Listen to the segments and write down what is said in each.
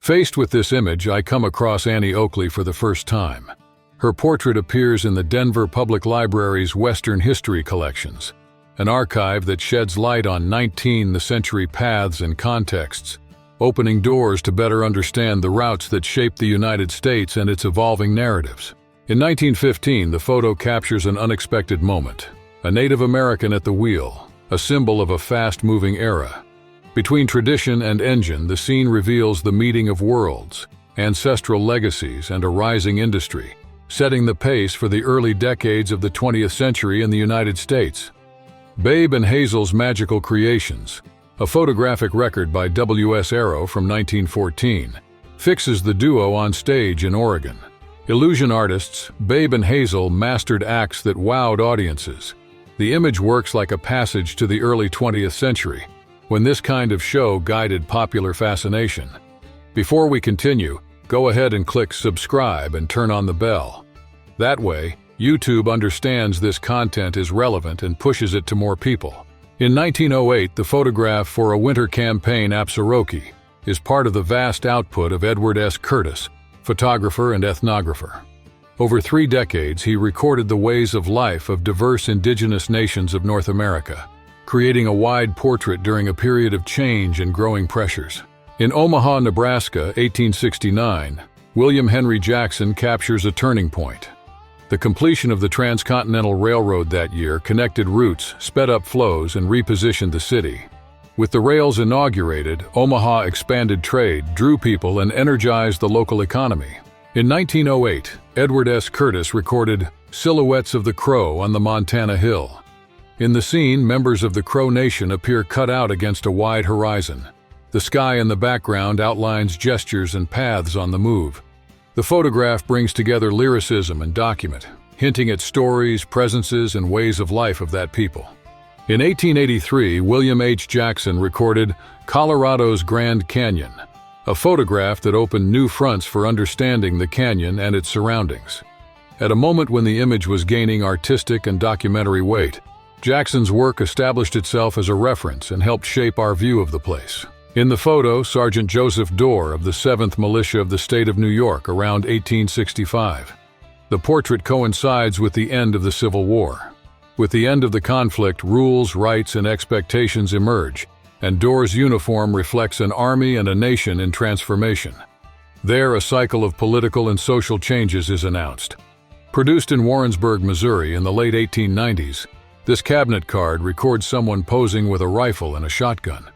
Faced with this image, I come across Annie Oakley for the first time. Her portrait appears in the Denver Public Library's Western History collections, an archive that sheds light on 19th century paths and contexts, opening doors to better understand the routes that shaped the United States and its evolving narratives. In 1915, the photo captures an unexpected moment, a Native American at the wheel, a symbol of a fast-moving era. Between tradition and engine, the scene reveals the meeting of worlds, ancestral legacies, and a rising industry, setting the pace for the early decades of the 20th century in the United States. Babe and Hazel's Magical Creations, a photographic record by W.S. Arrow from 1914, fixes the duo on stage in Oregon. Illusion artists, Babe and Hazel mastered acts that wowed audiences. The image works like a passage to the early 20th century, when this kind of show guided popular fascination. Before we continue, go ahead and click subscribe and turn on the bell. That way, YouTube understands this content is relevant and pushes it to more people. In 1908, the photograph for a winter campaign Absaroki is part of the vast output of Edward S. Curtis, photographer and ethnographer. Over 3 decades, he recorded the ways of life of diverse indigenous nations of North America, creating a wide portrait during a period of change and growing pressures. In Omaha, Nebraska, 1869, William Henry Jackson captures a turning point. The completion of the Transcontinental Railroad that year connected routes, sped up flows, and repositioned the city. With the rails inaugurated, Omaha expanded trade, drew people, and energized the local economy. In 1908, Edward S. Curtis recorded Silhouettes of the Crow on the Montana Hill. In the scene, members of the Crow Nation appear cut out against a wide horizon. The sky in the background outlines gestures and paths on the move. The photograph brings together lyricism and document, hinting at stories, presences, and ways of life of that people. In 1883, William H. Jackson recorded Colorado's Grand Canyon, a photograph that opened new fronts for understanding the canyon and its surroundings. At a moment when the image was gaining artistic and documentary weight, Jackson's work established itself as a reference and helped shape our view of the place. In the photo, Sergeant Joseph Dorr of the 7th Militia of the state of New York around 1865. The portrait coincides with the end of the Civil War. With the end of the conflict, rules, rights, and expectations emerge, and Dorr's uniform reflects an army and a nation in transformation. There, a cycle of political and social changes is announced. Produced in Warrensburg, Missouri in the late 1890s, this cabinet card records someone posing with a rifle and a shotgun.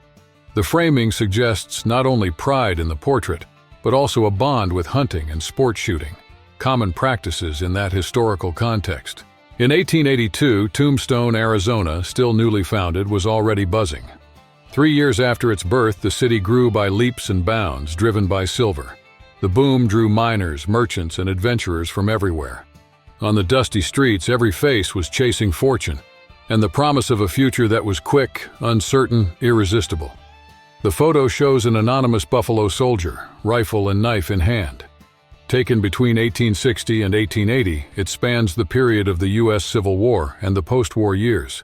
The framing suggests not only pride in the portrait, but also a bond with hunting and sport shooting, common practices in that historical context. In 1882, Tombstone, Arizona, still newly founded, was already buzzing. 3 years after its birth, the city grew by leaps and bounds, driven by silver. The boom drew miners, merchants, and adventurers from everywhere. On the dusty streets, every face was chasing fortune, and the promise of a future that was quick, uncertain, irresistible. The photo shows an anonymous Buffalo soldier, rifle and knife in hand. Taken between 1860 and 1880, it spans the period of the U.S. Civil War and the post-war years.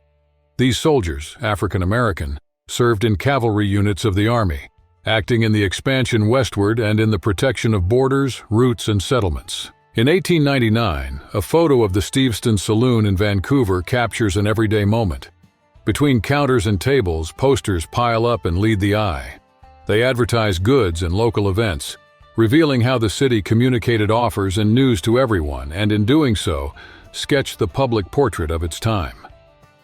These soldiers, African American, served in cavalry units of the Army, acting in the expansion westward and in the protection of borders, routes, and settlements. In 1899, a photo of the Steveston Saloon in Vancouver captures an everyday moment. Between counters and tables, posters pile up and lead the eye. They advertise goods and local events, revealing how the city communicated offers and news to everyone, and in doing so, sketched the public portrait of its time.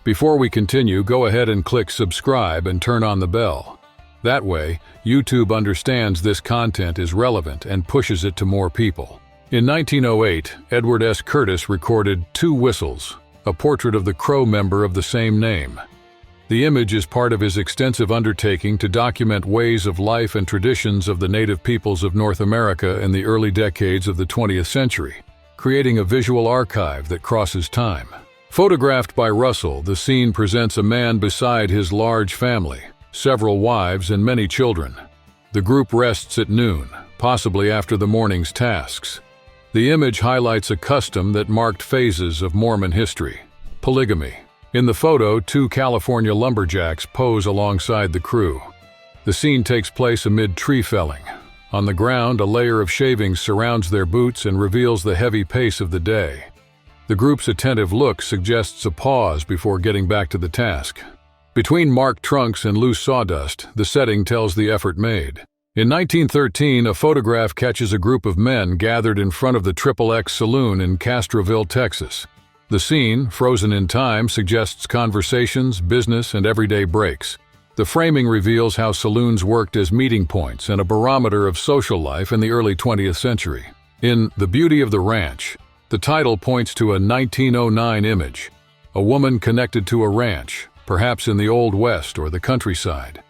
Before we continue, go ahead and click subscribe and turn on the bell. That way, YouTube understands this content is relevant and pushes it to more people. In 1908, Edward S. Curtis recorded Two Whistles, a portrait of the Crow member of the same name. The image is part of his extensive undertaking to document ways of life and traditions of the native peoples of North America in the early decades of the 20th century, creating a visual archive that crosses time. Photographed by Russell, the scene presents a man beside his large family, several wives and many children. The group rests at noon, possibly after the morning's tasks. The image highlights a custom that marked phases of Mormon history: polygamy. In the photo, 2 California lumberjacks pose alongside the crew. The scene takes place amid tree felling, On the ground, a layer of shavings surrounds their boots and reveals the heavy pace of the day. The group's attentive look suggests a pause before getting back to the task. Between marked trunks and loose sawdust, the setting tells the effort made. In 1913, a photograph catches a group of men gathered in front of the XXX Saloon in Castroville, Texas. The scene, frozen in time, suggests conversations, business, and everyday breaks. The framing reveals how saloons worked as meeting points and a barometer of social life in the early 20th century. In The Beauty of the Ranch, the title points to a 1909 image, a woman connected to a ranch, perhaps in the Old West or the countryside.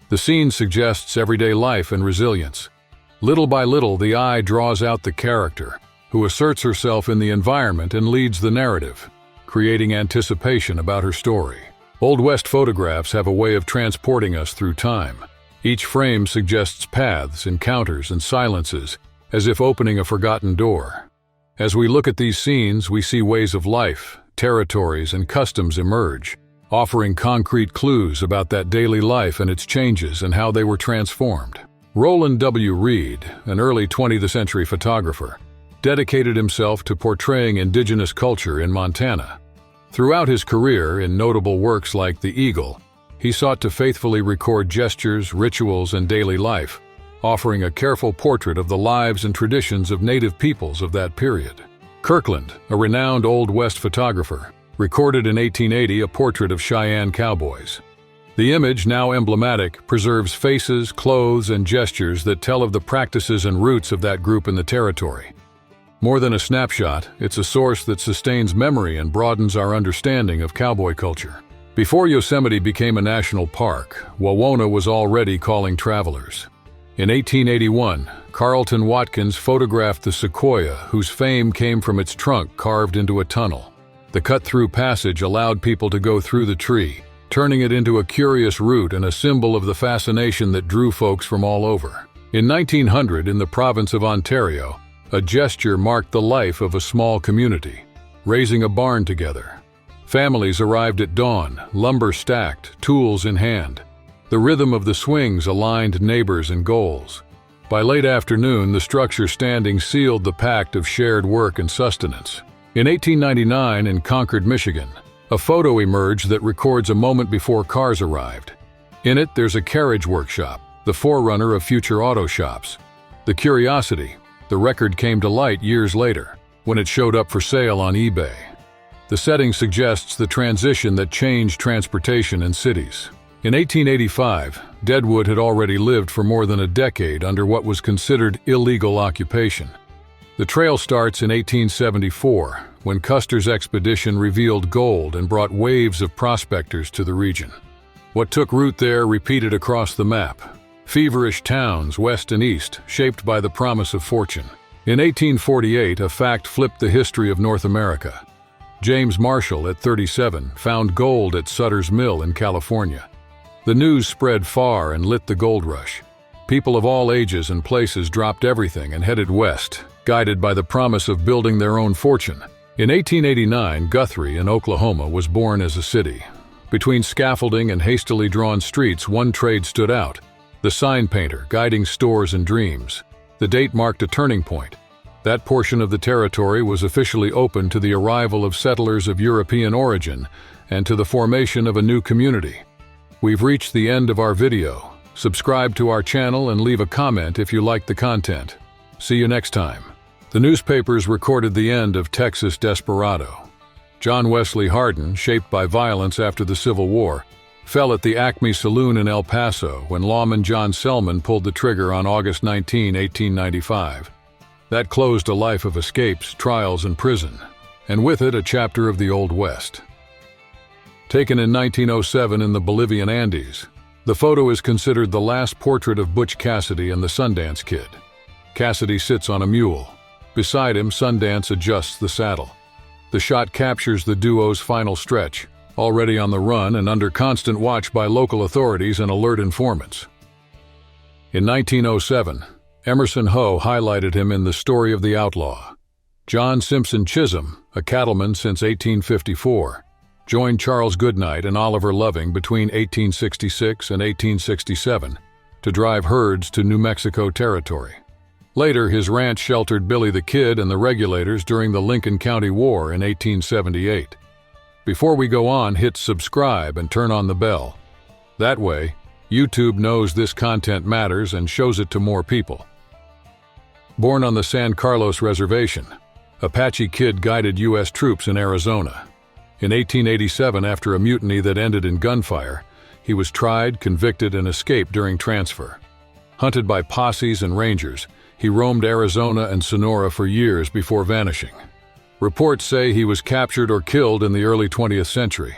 The scene suggests everyday life and resilience. Little by little, the eye draws out the character, who asserts herself in the environment and leads the narrative, creating anticipation about her story. Old West photographs have a way of transporting us through time. Each frame suggests paths, encounters, and silences, as if opening a forgotten door. As we look at these scenes, we see ways of life, territories, and customs emerge, offering concrete clues about that daily life and its changes and how they were transformed. Roland W. Reed, an early 20th century photographer, dedicated himself to portraying indigenous culture in Montana. Throughout his career, in notable works like The Eagle, he sought to faithfully record gestures, rituals, and daily life, offering a careful portrait of the lives and traditions of native peoples of that period. Kirkland, a renowned Old West photographer, recorded in 1880 a portrait of Cheyenne cowboys. The image, now emblematic, preserves faces, clothes, and gestures that tell of the practices and roots of that group in the territory. More than a snapshot, it's a source that sustains memory and broadens our understanding of cowboy culture. Before Yosemite became a national park, Wawona was already calling travelers. In 1881, Carlton Watkins photographed the sequoia, whose fame came from its trunk carved into a tunnel. The cut-through passage allowed people to go through the tree, turning it into a curious route and a symbol of the fascination that drew folks from all over. In 1900, in the province of Ontario, a gesture marked the life of a small community, raising a barn together. Families arrived at dawn, lumber stacked, tools in hand. The rhythm of the swings aligned neighbors and goals. By late afternoon, the structure standing sealed the pact of shared work and sustenance. In 1899, in Concord, Michigan, a photo emerged that records a moment before cars arrived. In it, there's a carriage workshop, the forerunner of future auto shops. The curiosity, the record came to light years later, when it showed up for sale on eBay. The setting suggests the transition that changed transportation in cities. In 1885, Deadwood had already lived for more than a decade under what was considered illegal occupation. The trail starts in 1874, when Custer's expedition revealed gold and brought waves of prospectors to the region. What took root there repeated across the map. Feverish towns, west and east, shaped by the promise of fortune. In 1848, a fact flipped the history of North America. James Marshall, at 37, found gold at Sutter's Mill in California. The news spread far and lit the gold rush. People of all ages and places dropped everything and headed west, guided by the promise of building their own fortune. In 1889, Guthrie in Oklahoma was born as a city. Between scaffolding and hastily drawn streets, one trade stood out: the sign painter, guiding stores and dreams. The date marked a turning point. That portion of the territory was officially open to the arrival of settlers of European origin and to the formation of a new community. We've reached the end of our video. Subscribe to our channel and leave a comment if you liked the content. See you next time. The newspapers recorded the end of Texas desperado. John Wesley Hardin, shaped by violence after the Civil War, fell at the Acme Saloon in El Paso when lawman John Selman pulled the trigger on August 19, 1895. That closed a life of escapes, trials, and prison, and with it a chapter of the Old West. Taken in 1907 in the Bolivian Andes, the photo is considered the last portrait of Butch Cassidy and the Sundance Kid. Cassidy sits on a mule. Beside him, Sundance adjusts the saddle. The shot captures the duo's final stretch, already on the run and under constant watch by local authorities and alert informants. In 1907, Emerson Ho highlighted him in The Story of the Outlaw. John Simpson Chisholm, a cattleman since 1854, joined Charles Goodnight and Oliver Loving between 1866 and 1867 to drive herds to New Mexico territory. Later, his ranch sheltered Billy the Kid and the regulators during the Lincoln County War in 1878. Before we go on, hit subscribe and turn on the bell. That way, YouTube knows this content matters and shows it to more people. Born on the San Carlos Reservation, Apache Kid guided U.S. troops in Arizona. In 1887, after a mutiny that ended in gunfire, he was tried, convicted, and escaped during transfer. Hunted by posses and rangers, he roamed Arizona and Sonora for years before vanishing. Reports say he was captured or killed in the early 20th century.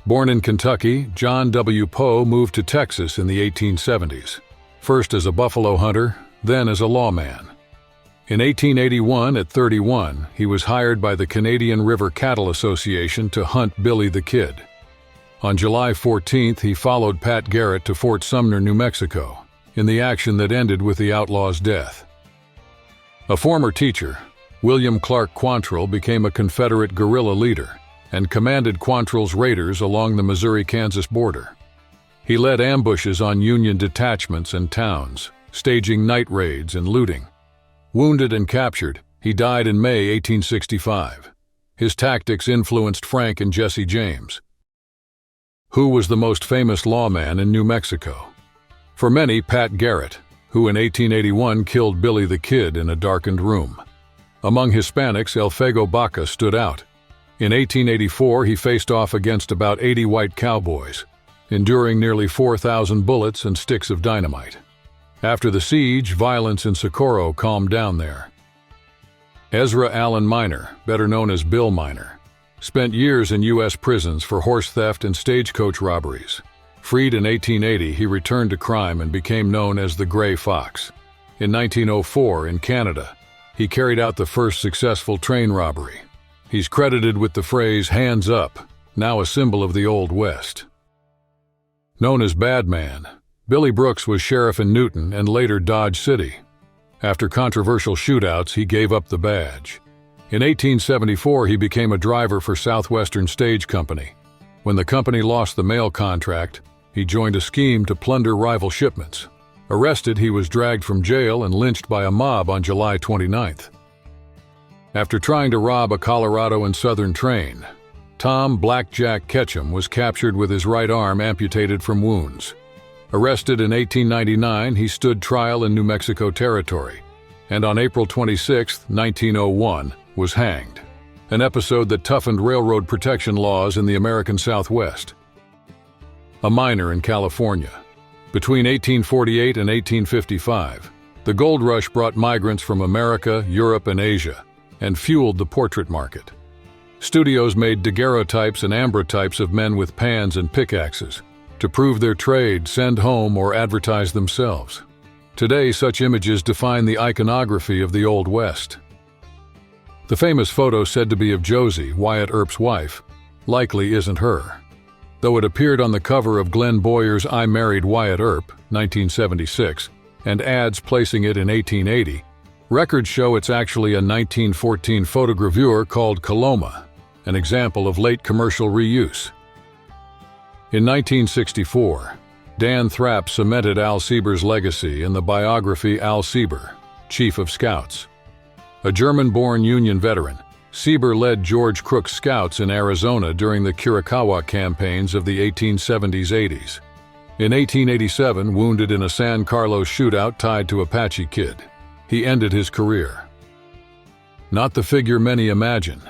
Born in Kentucky, John W. Poe moved to Texas in the 1870s, first as a buffalo hunter, then as a lawman. In 1881, at 31, he was hired by the Canadian River Cattle Association to hunt Billy the Kid. On July 14th, he followed Pat Garrett to Fort Sumner, New Mexico, in the action that ended with the Outlaws' death. A former teacher, William Clark Quantrill became a Confederate guerrilla leader and commanded Quantrill's raiders along the Missouri-Kansas border. He led ambushes on Union detachments and towns, staging night raids and looting. Wounded and captured, he died in May 1865. His tactics influenced Frank and Jesse James. Who was the most famous lawman in New Mexico? For many, Pat Garrett, who in 1881 killed Billy the Kid in a darkened room. Among Hispanics, El Fuego Baca stood out. In 1884, he faced off against about 80 white cowboys, enduring nearly 4,000 bullets and sticks of dynamite. After the siege, violence in Socorro calmed down there. Ezra Allen Minor, better known as Bill Minor, spent years in U.S. prisons for horse theft and stagecoach robberies. Freed in 1880, he returned to crime and became known as the Gray Fox. In 1904, in Canada, he carried out the first successful train robbery. He's credited with the phrase, "hands up," now a symbol of the Old West. Known as Bad Man, Billy Brooks was sheriff in Newton and later Dodge City. After controversial shootouts, he gave up the badge. In 1874, he became a driver for Southwestern Stage Company. When the company lost the mail contract, he joined a scheme to plunder rival shipments. Arrested, he was dragged from jail and lynched by a mob on July 29th. After trying to rob a Colorado and Southern train, Tom "Blackjack" Ketchum was captured with his right arm amputated from wounds. Arrested in 1899, he stood trial in New Mexico territory, and on April 26, 1901, was hanged, an episode that toughened railroad protection laws in the American Southwest. A miner in California. Between 1848 and 1855, the gold rush brought migrants from America, Europe, and Asia, and fueled the portrait market. Studios made daguerreotypes and ambrotypes of men with pans and pickaxes to prove their trade, send home, or advertise themselves. Today, such images define the iconography of the Old West. The famous photo said to be of Josie, Wyatt Earp's wife, likely isn't her. Though it appeared on the cover of Glenn Boyer's I Married Wyatt Earp, 1976, and ads placing it in 1880, records show it's actually a 1914 photogravure called Coloma, an example of late commercial reuse. In 1964, Dan Thrapp cemented Al Sieber's legacy in the biography Al Sieber, Chief of Scouts. A German-born Union veteran, Sieber led George Crook's scouts in Arizona during the Chiricahua campaigns of the 1870s-80s. In 1887, wounded in a San Carlos shootout tied to Apache Kid, he ended his career. Not the figure many imagine.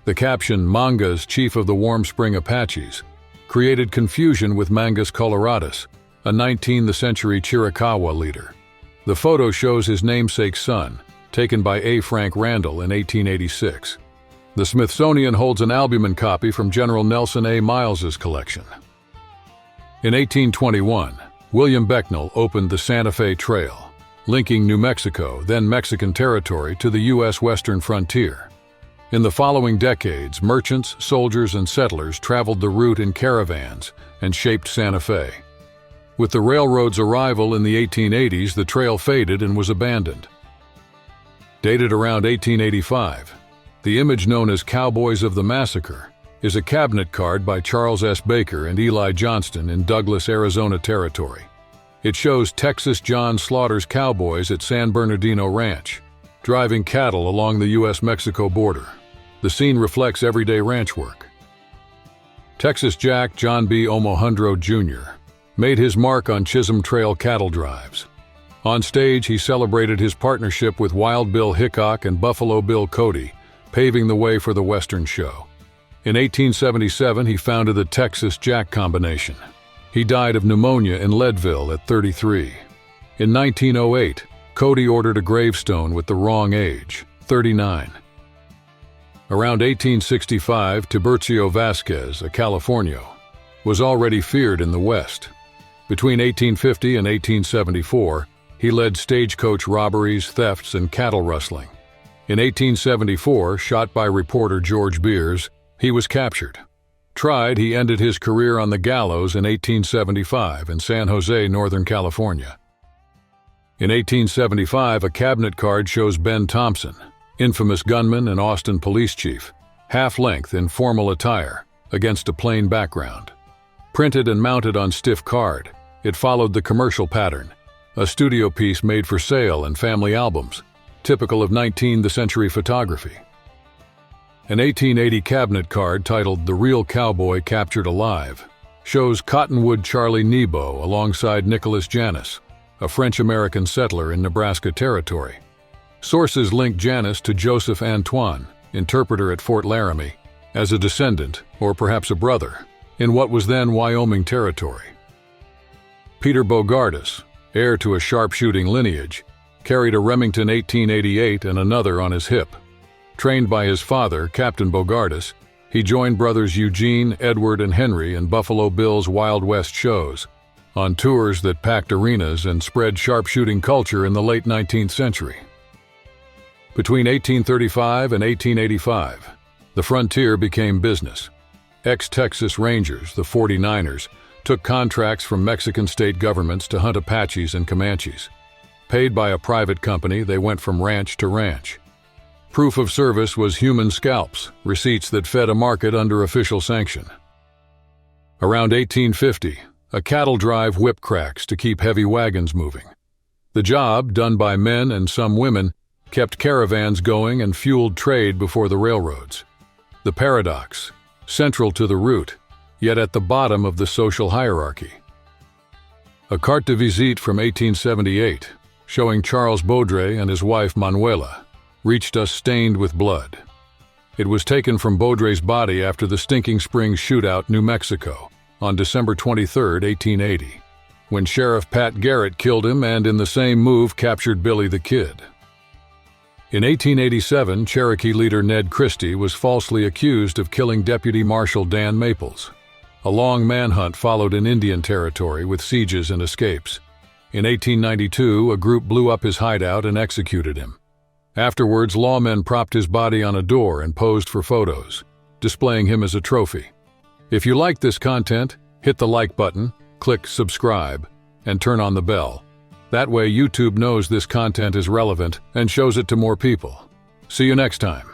The caption, "Mangas, Chief of the Warm Spring Apaches," created confusion with Mangus Coloradus, a 19th century Chiricahua leader. The photo shows his namesake's son, taken by A. Frank Randall in 1886. The Smithsonian holds an albumen copy from General Nelson A. Miles's collection. In 1821, William Becknell opened the Santa Fe Trail, linking New Mexico, then Mexican territory, to the U.S. western frontier. In the following decades, merchants, soldiers, and settlers traveled the route in caravans and shaped Santa Fe. With the railroad's arrival in the 1880s, the trail faded and was abandoned. Dated around 1885, the image known as Cowboys of the Massacre is a cabinet card by Charles S. Baker and Eli Johnston in Douglas, Arizona territory. It shows Texas John Slaughter's cowboys at San Bernardino Ranch, driving cattle along the U.S.-Mexico border. The scene reflects everyday ranch work. Texas Jack John B. Omohundro Jr. made his mark on Chisholm Trail cattle drives. On stage, he celebrated his partnership with Wild Bill Hickok and Buffalo Bill Cody, paving the way for the Western show. In 1877, he founded the Texas Jack Combination. He died of pneumonia in Leadville at 33. In 1908, Cody ordered a gravestone with the wrong age, 39. Around 1865, Tiburcio Vasquez, a Californio, was already feared in the West. Between 1850 and 1874, he led stagecoach robberies, thefts, and cattle rustling. In 1874, shot by reporter George Beers, he was captured. Tried, he ended his career on the gallows in 1875 in San Jose, Northern California. In 1875, a cabinet card shows Ben Thompson, infamous gunman and Austin police chief, half-length in formal attire, against a plain background. Printed and mounted on stiff card, it followed the commercial pattern, a studio piece made for sale and family albums, typical of 19th century photography. An 1880 cabinet card titled "The Real Cowboy Captured Alive" shows Cottonwood Charlie Nebo alongside Nicholas Janis, a French-American settler in Nebraska Territory. Sources link Janis to Joseph Antoine, interpreter at Fort Laramie, as a descendant, or perhaps a brother, in what was then Wyoming Territory. Peter Bogardus, heir to a sharpshooting lineage, carried a Remington 1888 and another on his hip. Trained by his father, Captain Bogardus, he joined brothers Eugene, Edward, and Henry in Buffalo Bill's Wild West shows, on tours that packed arenas and spread sharpshooting culture in the late 19th century. Between 1835 and 1885, the frontier became business. Ex-Texas Rangers, the 49ers, took contracts from Mexican state governments to hunt Apaches and Comanches. Paid by a private company, they went from ranch to ranch. Proof of service was human scalps, receipts that fed a market under official sanction. Around 1850, a cattle drive whipped cracks to keep heavy wagons moving. The job, done by men and some women, kept caravans going and fueled trade before the railroads. The paradox, central to the route, yet at the bottom of the social hierarchy. A carte de visite from 1878, showing Charles Baudry and his wife Manuela, reached us stained with blood. It was taken from Baudry's body after the Stinking Springs shootout, New Mexico, on December 23, 1880, when Sheriff Pat Garrett killed him and in the same move captured Billy the Kid. In 1887, Cherokee leader Ned Christie was falsely accused of killing Deputy Marshal Dan Maples. A long manhunt followed in Indian Territory with sieges and escapes. In 1892, a group blew up his hideout and executed him. Afterwards, lawmen propped his body on a door and posed for photos, displaying him as a trophy. If you like this content, hit the like button, click subscribe, and turn on the bell. That way YouTube knows this content is relevant and shows it to more people. See you next time.